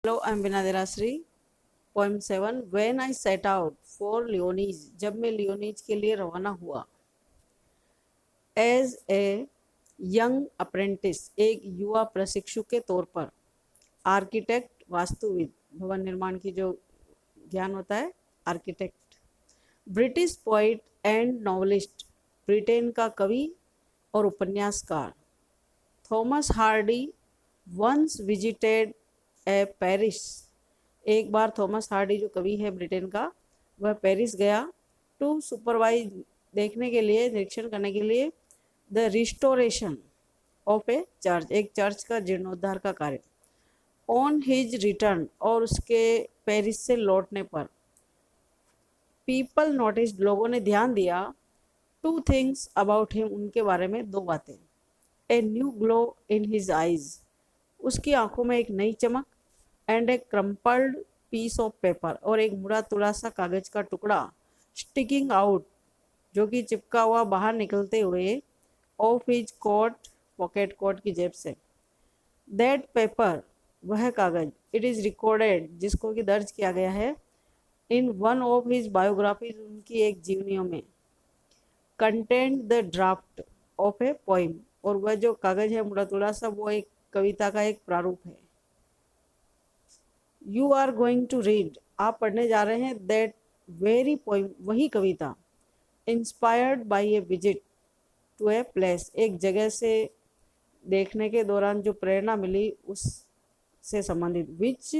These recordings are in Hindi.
Hello, I'm Vinay Derasri. Poem 7. When I set out for Leonese, जब मैं लियोनीज के लिए रवाना हुआ. As a young apprentice, एक युवा प्रशिक्षु के तौर पर. आर्किटेक्ट, वास्तुविद, भवन निर्माण की जो ज्ञान होता है, architect. British poet and novelist, Britain का कवि और उपन्यासकार. Thomas Hardy once visited a Paris, एक बार थॉमस हार्डी जो कवि है ब्रिटेन का, वह पेरिस गया. टू सुपरवाइज, देखने के लिए, निरीक्षण करने के लिए. The restoration of a church, एक चर्च का जीर्णोद्धार का कार्य. ऑन हिज रिटर्न, और उसके पेरिस से लौटने पर. पीपल नोटिस, लोगों ने ध्यान दिया. टू थिंग्स अबाउट हिम, उनके बारे में दो बातें. A new glow in his eyes, उसकी आंखों में एक नई चमक. And a crumpled piece of paper, और एक मुड़ा तुड़ा सा कागज का टुकड़ा. स्टिकिंग आउट, जो कि चिपका हुआ बाहर निकलते हुए. Off his coat, pocket, coat की जेब से. दैट पेपर, वह कागज. इट इज़ रिकॉर्डेड, जिसको कि दर्ज किया गया है. In one of his biographies, उनकी एक जीवनियों में. Content the draft of A poem, और वह जो कागज है मुड़ा तुड़ा सा, वो एक कविता का एक प्रारूप है. You are going to read, आप पढ़ने जा रहे हैं. दैट वेरी पोइम, वही कविता. Inspired by a visit to a place, एक जगह से देखने के दौरान जो प्रेरणा मिली उससे संबंधित. विच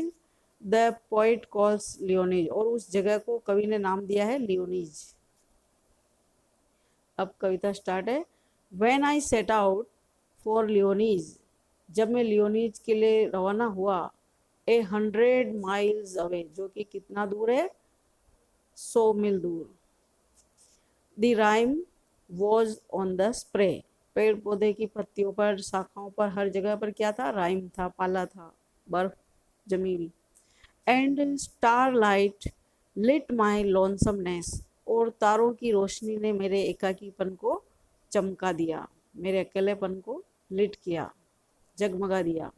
द पोइट कॉल्स लियोनीज, और उस जगह को कवि ने नाम दिया है लियोनीज. अब कविता स्टार्ट है. When I set out for Lyonnesse, जब मैं लियोनीज के लिए रवाना हुआ. 100 miles अवे, जो कि कितना दूर है, 100 मील दूर. The rhyme was on the spray, पेड़ पौधे की पत्तियों पर, शाखाओं पर, हर जगह पर क्या था, राइम था, पाला था, बर्फ जमी हुई. एंड स्टार लाइट लिट माई लोनसमनेस, और तारों की रोशनी ने मेरे एकाकीपन को चमका दिया, मेरे अकेलेपन को लिट किया, जगमगा दिया.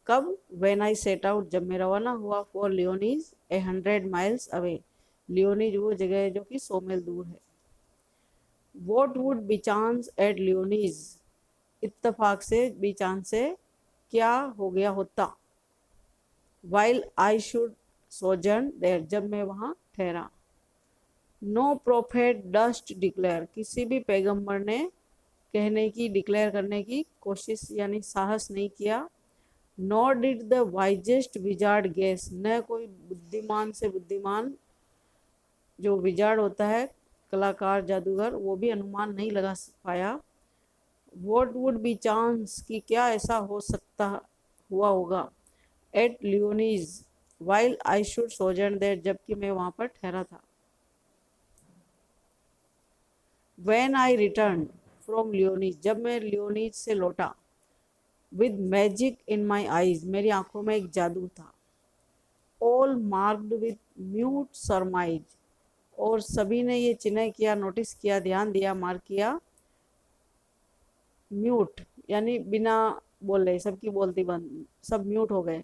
कब? व्हेन आई सेट आउट, जब मैं रवाना हुआ. For Lyonnesse 100 miles away, Lyonnesse वो जगह है जो कि 100 मील दूर है. What would bechance at Lyonnesse, इत्तफाक से, बी चांस से, क्या हो गया होता. While I should sojourn there, जब मैं वहाँ ठहरा. नो प्रोफेट डस्ट डिक्लेयर, किसी भी पैगंबर ने कहने की, डिक्लेयर करने की कोशिश यानी साहस नहीं किया. Nor did the wisest wizard guess, न कोई बुद्धिमान से बुद्धिमान, जो विजार्ड होता है कलाकार, जादूगर, वो भी अनुमान नहीं लगा पाया. वॉट वुड बी चांस, कि क्या ऐसा हो सकता हुआ होगा. At Lyonnesse while I should sojourn there, जबकि मैं वहाँ पर ठहरा था. When I return from Lyonnesse, जब मैं लियोनीज से लौटा. With magic in my eyes, मेरी आंखों में एक जादू था. All marked with mute surmise, और सभी ने ये चिन्ह किया, नोटिस किया, ध्यान दिया, मार्क किया. म्यूट यानी बिना बोले, सबकी बोलती बंद, सब म्यूट हो गए.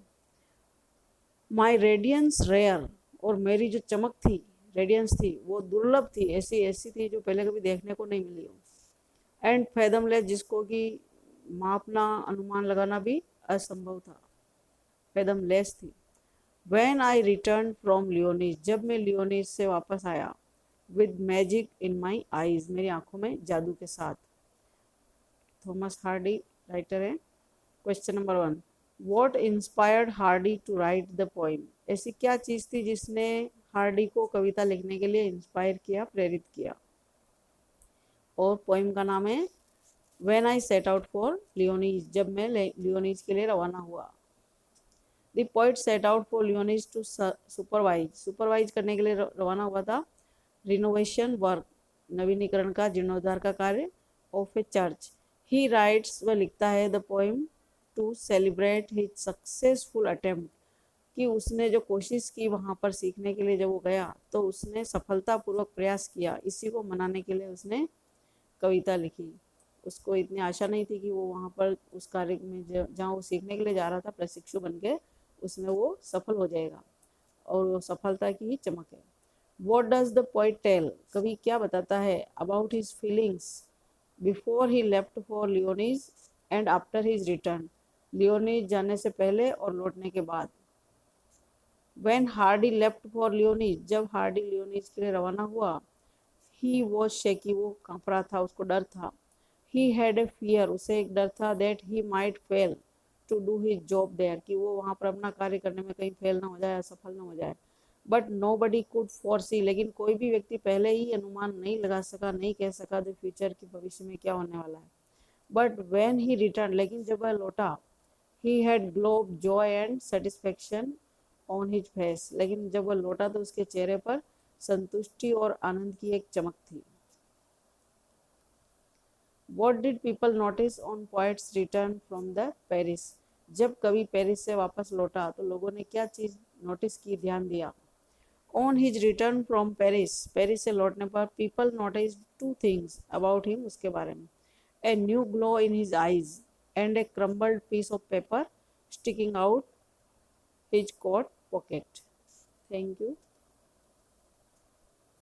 माई रेडियंस रेयर, और मेरी जो चमक थी, रेडियंस थी, वो दुर्लभ थी, ऐसी ऐसी थी जो पहले कभी देखने को नहीं मिली हो. एंड फैदमलेस, जिसको कि मापना, अनुमान लगाना भी असंभव था, फैदमलेस थी. When I return from Lyonnesse, जब मैं लियोनीज से वापस आया. With magic in my eyes, मेरी आंखों में जादू के साथ. थॉमस हार्डी राइटर है. Question number 1. What inspired Hardy to write the poem, ऐसी क्या चीज़ थी जिसने हार्डी को कविता लिखने के लिए इंस्पायर किया, प्रेरित किया. और पोइम का नाम है when I set out for Lyonnesse, जब मैं लियोनीज के लिए रवाना हुआ. The poet set out for Lyonnesse to supervise करने के लिए रवाना हुआ था. रिनोवेशन वर्क, नवीनीकरण का, जीर्णोद्धार का कार्य. Of a church, he writes, वह लिखता है. The poem to celebrate his successful attempt, कि उसने जो कोशिश की वहाँ पर सीखने के लिए, जब वो गया तो उसने सफलतापूर्वक प्रयास किया, इसी को मनाने के लिए उसने कविता लिखी. उसको इतनी आशा नहीं थी कि वो वहाँ पर उस कार्य में जहाँ वो सीखने के लिए जा रहा था प्रशिक्षु बन के, उसमें वो सफल हो जाएगा, और वो सफलता की ही चमक है। What does the poet tell, कवि क्या बताता है, about his feelings before he left for Lyonnesse and after his return, Lyonnesse जाने से पहले और लौटने के बाद। When Hardy left for Lyonnesse, जब हार्डी लियोनीज के लिए रवाना हुआ, ही वॉज शेकी, वो कांप रहा था, उसको डर था। ही हैड ए फियर, उसे एक डर था, that he might fail to do his job there, कि वो वहाँ पर अपना कार्य करने में कहीं फेल ना हो जाए, असफल ना हो जाए। But nobody could foresee, लेकिन कोई भी व्यक्ति पहले ही अनुमान नहीं लगा सका, नहीं कह सका द फ्यूचर, की भविष्य में क्या होने वाला है। बट वेन ही रिटर्न, लेकिन जब वह लौटा, he had glow of Joy and satisfaction on his face, लेकिन जब वह लौटा तो उसके चेहरे पर संतुष्टि और आनंद की एक चमक थी। What did people notice on poet's return from the Paris? जब कवि पेरिस से वापस लौटा तो लोगों ने क्या चीज नोटिस की, ध्यान दिया। On his return from Paris, Paris से लौटने पर people noticed two things about him, उसके बारे में। A new glow in his eyes and a crumbled piece of paper sticking out his coat pocket. Thank you.